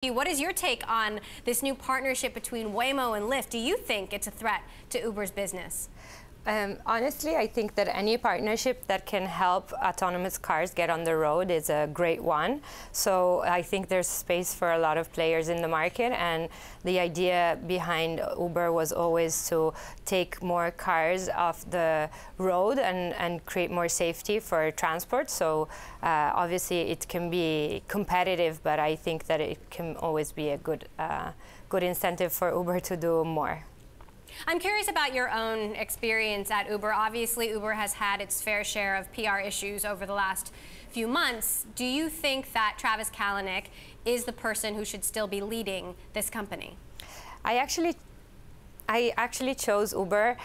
What is your take on this new partnership between Waymo and Lyft? Do you think it's a threat to Uber's business? Honestly, I think that any partnership that can help autonomous cars get on the road is a great one. So I think there's space for a lot of players in the market, and the idea behind Uber was always to take more cars off the road and create more safety for transport. So obviously it can be competitive, but I think that it can always be a good incentive for Uber to do more. I'm curious about your own experience at Uber. Obviously, Uber has had its fair share of PR issues over the last few months. Do you think that Travis Kalanick is the person who should still be leading this company? I actually chose Uber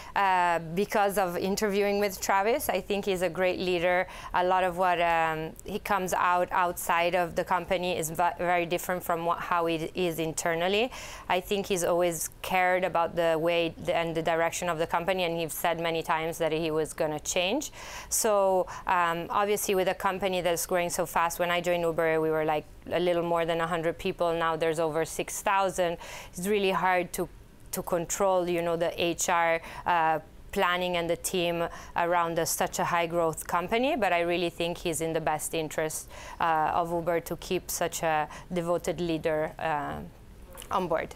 because of interviewing with Travis. I think he's a great leader. A lot of what he comes outside of the company is very different from how he is internally. I think he's always cared about the way and the direction of the company, and he's said many times that he was going to change. So obviously with a company that's growing so fast, when I joined Uber, we were like a little more than 100 people. Now there's over 6,000. It's really hard to control, you know, the HR planning and the team around such a high growth company, but I really think he's in the best interest of Uber to keep such a devoted leader on board.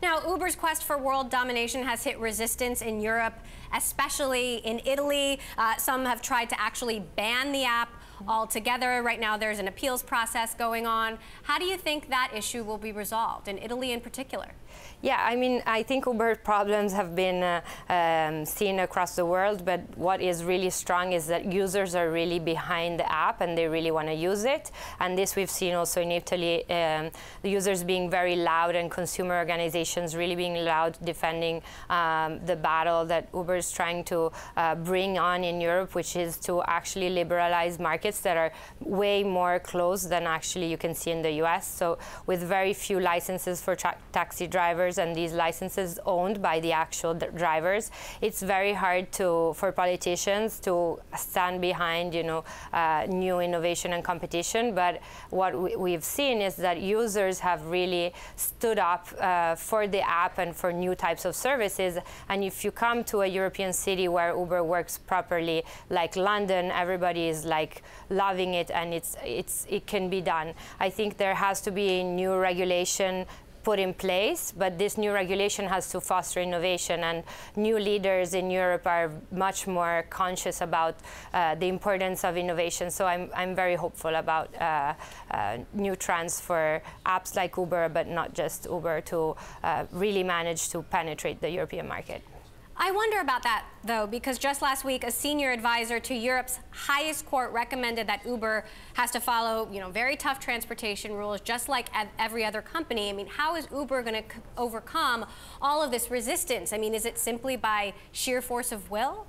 Now, Uber's quest for world domination has hit resistance in Europe, especially in Italy. Some have tried to actually ban the app altogether. Right now, there's an appeals process going on. How do you think that issue will be resolved, in Italy in particular? Yeah, I mean, I think Uber problems have been seen across the world, but what is really strong is that users are really behind the app and they really want to use it. And this we've seen also in Italy, the users being very loud and consumer organizations really being loud, defending the battle that Uber is trying to bring on in Europe, which is to actually liberalize markets that are way more closed than actually you can see in the US. So with very few licenses for taxi drivers, and these licenses owned by the actual drivers, it's very hard for politicians to stand behind, you know, new innovation and competition. But what we've seen is that users have really stood up for the app and for new types of services. And if you come to a European city where Uber works properly, like London, everybody is like loving it, and it can be done. I think there has to be new regulation put in place, but this new regulation has to foster innovation, and new leaders in Europe are much more conscious about the importance of innovation. So I'm very hopeful about new trends for apps like Uber, but not just Uber, to really manage to penetrate the European market. I wonder about that, though, because just last week, a senior advisor to Europe's highest court recommended that Uber has to follow, you know, very tough transportation rules, just like every other company. I mean, how is Uber going to overcome all of this resistance? I mean, is it simply by sheer force of will?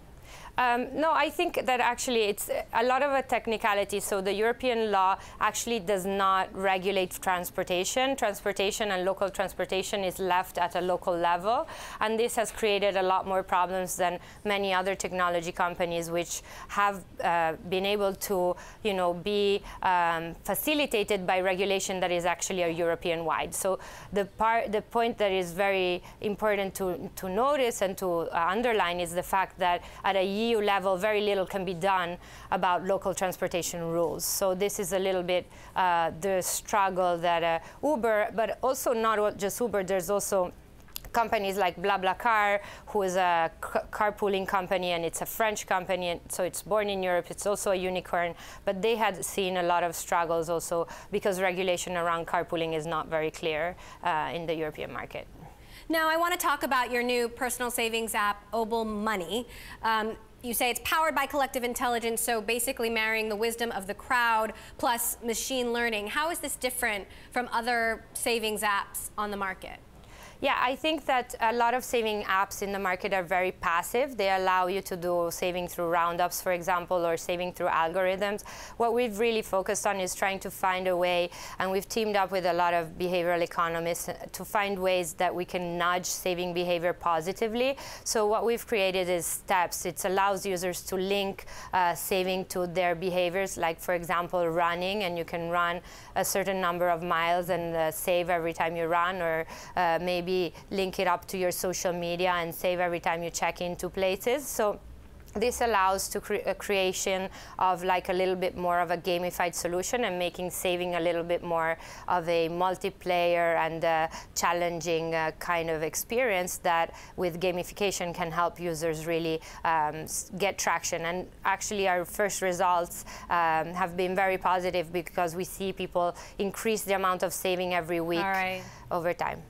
No, I think that actually it's a lot of a technicality. So the European law actually does not regulate transportation. Transportation and local transportation is left at a local level. And this has created a lot more problems than many other technology companies, which have been able to, you know, be facilitated by regulation that is actually a European-wide. So the point that is very important to notice and to underline is the fact that at a EU level, very little can be done about local transportation rules. So this is a little bit the struggle that Uber, but also not just Uber, there's also companies like BlaBlaCar, who is a carpooling company, and it's a French company, and so it's born in Europe. It's also a unicorn, but they had seen a lot of struggles also because regulation around carpooling is not very clear in the European market. Now, I want to talk about your new personal savings app, Obol Money. You say it's powered by collective intelligence, so basically marrying the wisdom of the crowd plus machine learning. How is this different from other savings apps on the market? Yeah, I think that a lot of saving apps in the market are very passive. They allow you to do saving through roundups, for example, or saving through algorithms. What we've really focused on is trying to find a way, and we've teamed up with a lot of behavioral economists to find ways that we can nudge saving behavior positively. So what we've created is steps. It allows users to link saving to their behaviors, like, for example, running, and you can run a certain number of miles and save every time you run, or maybe link it up to your social media and save every time you check into places. So this allows to a creation of like a little bit more of a gamified solution and making saving a little bit more of a multiplayer and challenging kind of experience that with gamification can help users really get traction. And actually our first results have been very positive because we see people increase the amount of saving every week over time.